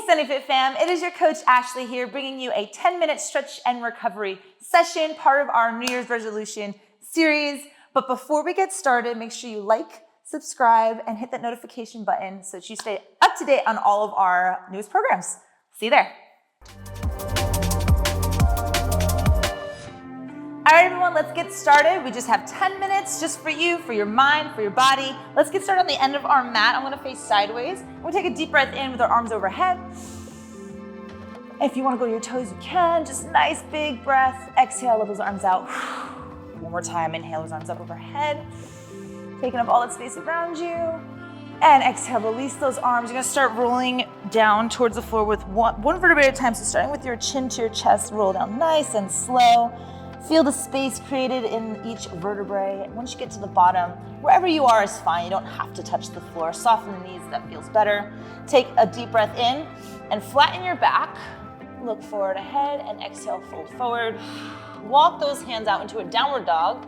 SunnyFit fam, it is your coach Ashley here bringing you a 10-minute stretch and recovery session, part of our New Year's resolution series. But before we get started, make sure you like, subscribe, and hit that notification button so that you stay up to date on all of our newest programs. See you there. All right, everyone, let's get started. We just have 10 minutes just for you, for your mind, for your body. Let's get started on the end of our mat. I'm gonna face sideways. We'll take a deep breath in with our arms overhead. If you wanna go to your toes, you can. Just nice big breath. Exhale, let those arms out. One more time, inhale those arms up overhead. Taking up all that space around you. And exhale, release those arms. You're gonna start rolling down towards the floor with one vertebrae at a time. So starting with your chin to your chest, roll down nice and slow. Feel the space created in each vertebrae. Once you get to the bottom, wherever you are is fine. You don't have to touch the floor. Soften the knees, that feels better. Take a deep breath in and flatten your back. Look forward ahead and exhale, fold forward. Walk those hands out into a downward dog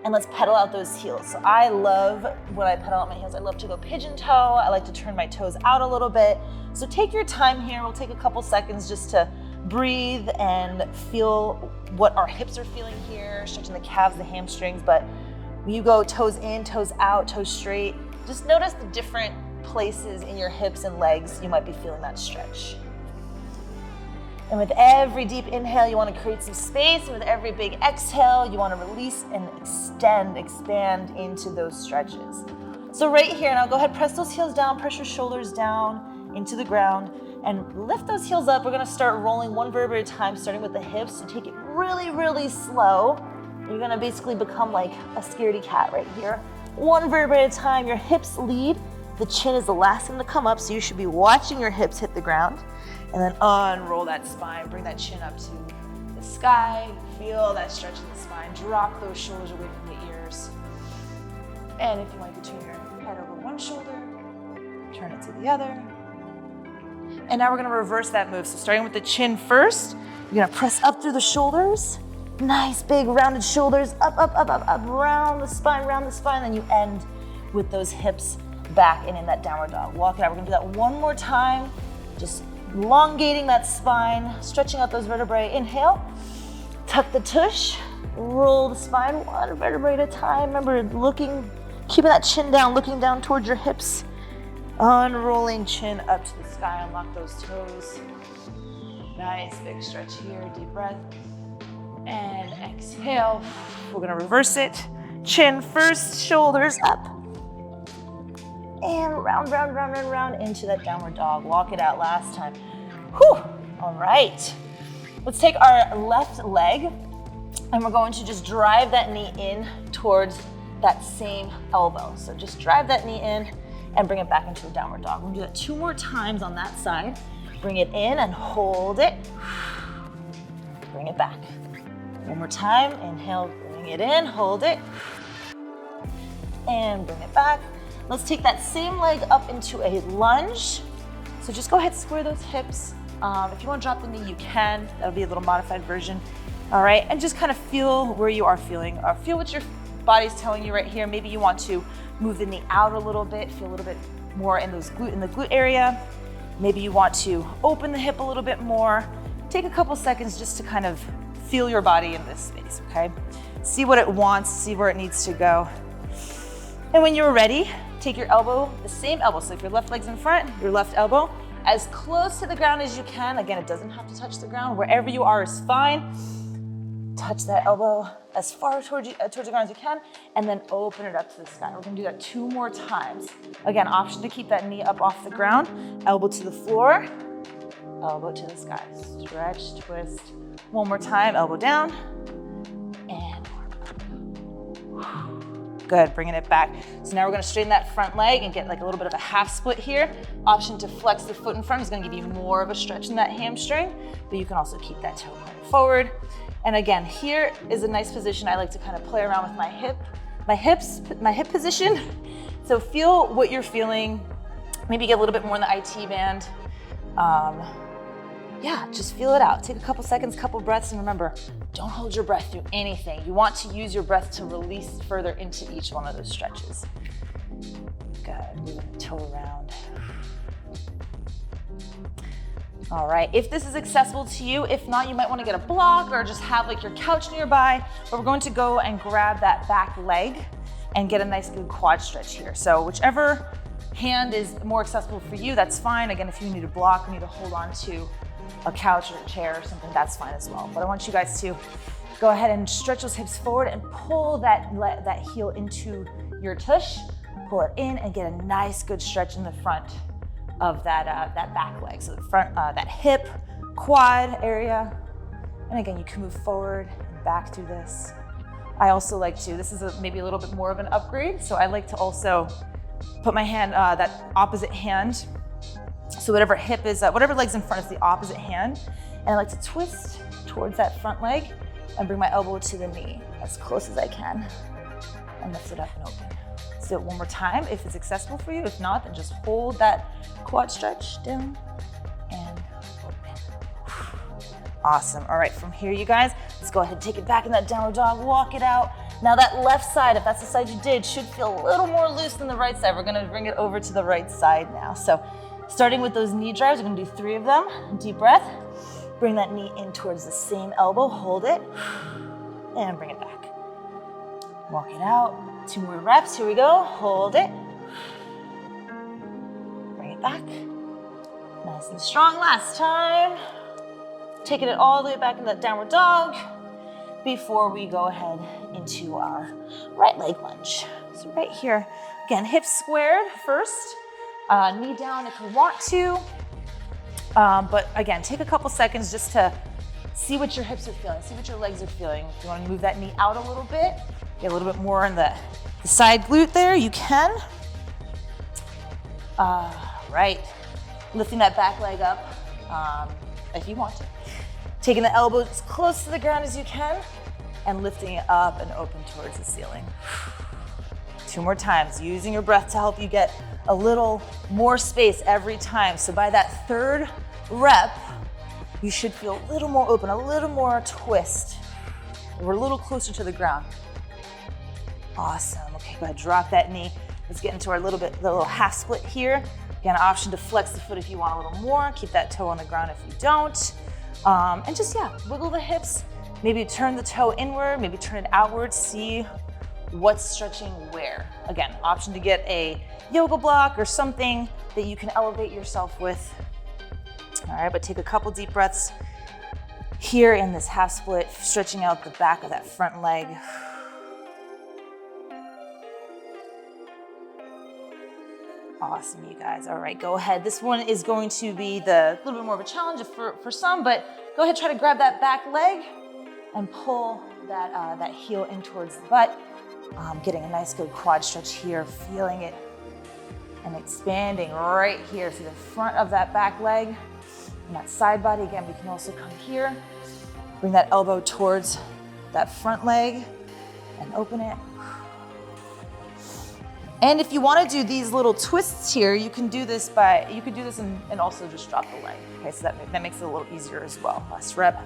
and let's pedal out those heels. So I love when I pedal out my heels. I love to go pigeon toe. I like to turn my toes out a little bit. So take your time here. We'll take a couple seconds just to breathe and feel what our hips are feeling here, stretching the calves, the hamstrings. But when you go toes in, toes out, toes straight, just notice the different places in your hips and legs you might be feeling that stretch. And with every deep inhale, you want to create some space. And with every big exhale, you want to release and expand into those stretches. So right here, now go ahead, press those heels down, press your shoulders down into the ground, and lift those heels up. We're gonna start rolling one vertebrae at a time, starting with the hips. So take it really, really slow. You're gonna basically become like a scaredy cat right here. One vertebrae at a time, your hips lead. The chin is the last thing to come up, so you should be watching your hips hit the ground. And then unroll that spine, bring that chin up to the sky. Feel that stretch in the spine. Drop those shoulders away from the ears. And if you want to turn your head over one shoulder, turn it to the other. And now we're gonna reverse that move. So starting with the chin first, you're gonna press up through the shoulders. Nice big rounded shoulders, up, round the spine, then you end with those hips back and in that downward dog. Walk it out. We're gonna do that one more time. Just elongating that spine, stretching out those vertebrae. Inhale, tuck the tush, roll the spine one vertebrae at a time. Remember, keeping that chin down, looking down towards your hips. Unrolling chin up to the sky, unlock those toes. Nice big stretch here, deep breath. And exhale. We're gonna reverse it. Chin first, shoulders up. And round into that downward dog. Walk it out last time. Whew, all right. Let's take our left leg and we're going to just drive that knee in towards that same elbow. So just drive that knee in and bring it back into a downward dog. We're gonna do that 2 more times on that side. Bring it in and hold it. Bring it back. One more time, inhale, bring it in, hold it. And bring it back. Let's take that same leg up into a lunge. So just go ahead, square those hips. If you wanna drop the knee, you can. That'll be a little modified version. All right, and just kind of feel where you are feeling. Feel what your body's telling you right here. Maybe you want to move the knee out a little bit, feel a little bit more in the glute area. Maybe you want to open the hip a little bit more. Take a couple seconds just to kind of feel your body in this space, okay? See what it wants, see where it needs to go. And when you're ready, take your elbow, the same elbow. So if your left leg's in front, your left elbow, as close to the ground as you can. Again, it doesn't have to touch the ground. Wherever you are is fine. Touch that elbow as far towards the ground as you can, and then open it up to the sky. We're gonna do that 2 more times. Again, option to keep that knee up off the ground, elbow to the floor, elbow to the sky. Stretch, twist. One more time, elbow down, and good, bringing it back. So now we're gonna straighten that front leg and get like a little bit of a half split here. Option to flex the foot in front is gonna give you more of a stretch in that hamstring, but you can also keep that toe pointed forward. And again, here is a nice position. I like to kind of play around with my hip position. So feel what you're feeling. Maybe get a little bit more in the IT band. Yeah, just feel it out. Take a couple seconds, couple breaths, and remember, don't hold your breath through anything. You want to use your breath to release further into each one of those stretches. Good, moving the toe around. All right, if this is accessible to you, if not, you might want to get a block or just have like your couch nearby, but we're going to go and grab that back leg and get a nice good quad stretch here. So whichever hand is more accessible for you, that's fine. Again, if you need a block, you need to hold on to a couch or a chair or something, that's fine as well. But I want you guys to go ahead and stretch those hips forward and pull that heel into your tush, pull it in and get a nice good stretch in the front of that back leg. So the front, that hip, quad area. And again, you can move forward and back through this. I also like to, this is maybe a little bit more of an upgrade. So I like to also put my hand, that opposite hand. So whatever hip is, whatever leg's in front is the opposite hand. And I like to twist towards that front leg and bring my elbow to the knee as close as I can and lift it up and open. Do it one more time if it's accessible for you. If not, then just hold that quad stretch down and open. Awesome. All right, from here, you guys, let's go ahead and take it back in that downward dog, walk it out. Now that left side, if that's the side you did, should feel a little more loose than the right side. We're gonna bring it over to the right side now. So starting with those knee drives, we're gonna do 3 of them. Deep breath. Bring that knee in towards the same elbow, hold it, and bring it back. Walk it out. 2 more reps, here we go. Hold it. Bring it back. Nice and strong last time. Taking it all the way back into that downward dog before we go ahead into our right leg lunge. So right here, again, hips squared first. Knee down if you want to. But again, take a couple seconds just to see what your hips are feeling, see what your legs are feeling. If you want to move that knee out a little bit, get a little bit more in the side glute there, you can. Right, lifting that back leg up if you want to. Taking the elbows as close to the ground as you can and lifting it up and open towards the ceiling. 2 more times, using your breath to help you get a little more space every time. So by that 3rd rep, you should feel a little more open, a little more twist. We're a little closer to the ground. Awesome. Okay, go ahead, drop that knee. Let's get into our little half split here. Again, an option to flex the foot if you want a little more. Keep that toe on the ground if you don't. And just, wiggle the hips. Maybe turn the toe inward, maybe turn it outward. See what's stretching where. Again, option to get a yoga block or something that you can elevate yourself with. All right, but take a couple deep breaths here in this half split, stretching out the back of that front leg. Awesome, you guys. All right, go ahead. This one is going to be a little bit more of a challenge for some, but go ahead, try to grab that back leg and pull that heel in towards the butt. Getting a nice good quad stretch here, feeling it and expanding right here to the front of that back leg and that side body. Again, we can also come here, bring that elbow towards that front leg and open it. And if you want to do these little twists here, you can do this and also just drop the leg. Okay, so that makes it a little easier as well. Last rep.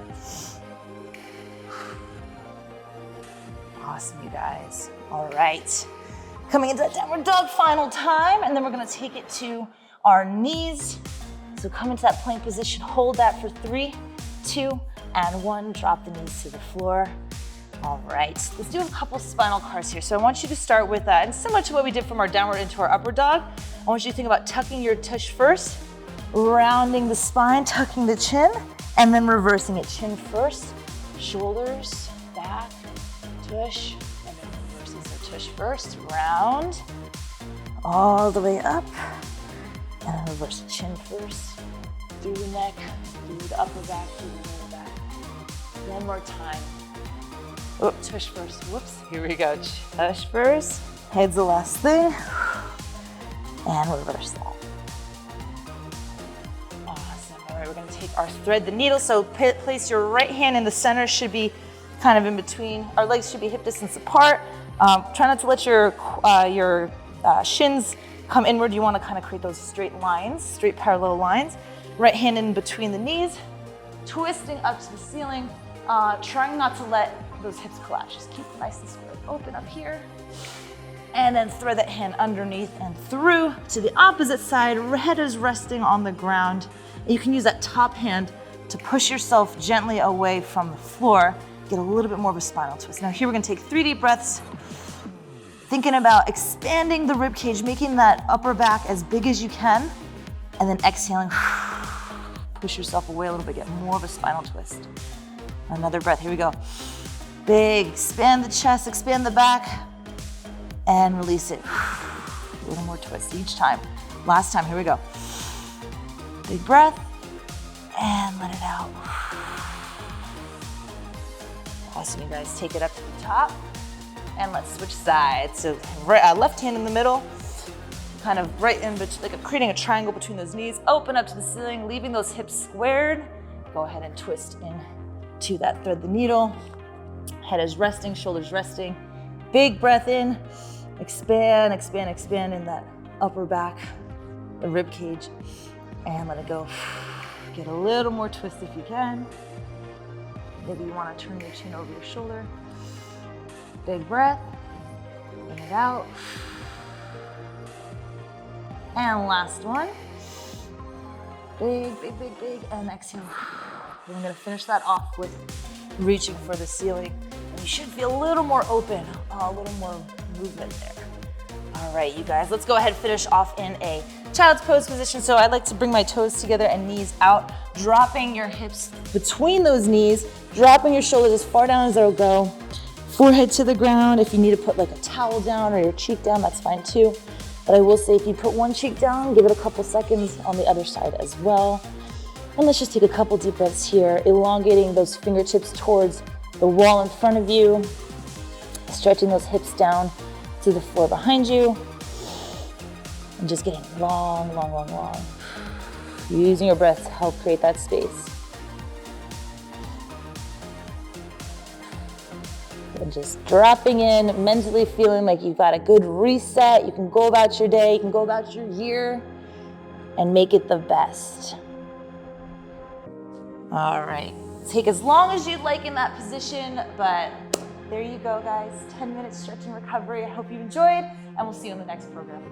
Awesome, you guys. All right. Coming into that downward dog final time, and then we're gonna take it to our knees. So come into that plank position, hold that for 3, 2, and 1. Drop the knees to the floor. All right, let's do a couple spinal cars here. So I want you to start with, and similar to what we did from our downward into our upward dog, I want you to think about tucking your tush first, rounding the spine, tucking the chin, and then reversing it. Chin first, shoulders, back, tush, and then reverses the tush first, round, all the way up, and then reverse the chin first, through the neck, through the upper back, through the lower back. One more time. Oh, tush first, whoops, here we go. Tush first, head's the last thing, and reverse that. Awesome, all right, we're gonna take our thread the needle, so place your right hand in the center, should be kind of in between, our legs should be hip distance apart. Try not to let your shins come inward. You wanna kind of create those straight lines, straight parallel lines. Right hand in between the knees, twisting up to the ceiling, trying not to let those hips collapse. Just keep it nice and square. Open up here. And then thread that hand underneath and through to the opposite side. Head is resting on the ground. You can use that top hand to push yourself gently away from the floor, get a little bit more of a spinal twist. Now here we're gonna take 3 deep breaths, thinking about expanding the rib cage, making that upper back as big as you can, and then exhaling, push yourself away a little bit, get more of a spinal twist. Another breath, here we go. Big, expand the chest, expand the back, and release it. A little more twist each time. Last time, here we go. Big breath, and let it out. Awesome, you guys, take it up to the top, and let's switch sides. So left hand in the middle, kind of right in between, like creating a triangle between those knees, open up to the ceiling, leaving those hips squared. Go ahead and twist in to that, thread the needle. Head is resting, shoulders resting. Big breath in, expand, expand, expand in that upper back, the rib cage, and let it go. Get a little more twist if you can. Maybe you want to turn your chin over your shoulder. Big breath, bring it out. And last one. Big, big, big, big, and exhale. We're gonna finish that off with reaching for the ceiling. And you should feel a little more open, a little more movement there. All right, you guys, let's go ahead and finish off in a child's pose position. So I like to bring my toes together and knees out, dropping your hips between those knees, dropping your shoulders as far down as they'll go. Forehead to the ground. If you need to put like a towel down or your cheek down, that's fine too. But I will say if you put one cheek down, give it a couple seconds on the other side as well. And let's just take a couple deep breaths here, elongating those fingertips towards the wall in front of you, stretching those hips down to the floor behind you, and just getting long, long, long, long. Using your breath to help create that space. And just dropping in, mentally feeling like you've got a good reset. You can go about your day, you can go about your year, and make it the best. All right, take as long as you'd like in that position, but there you go, guys. 10 minutes stretching recovery. I hope you enjoyed, and we'll see you in the next program.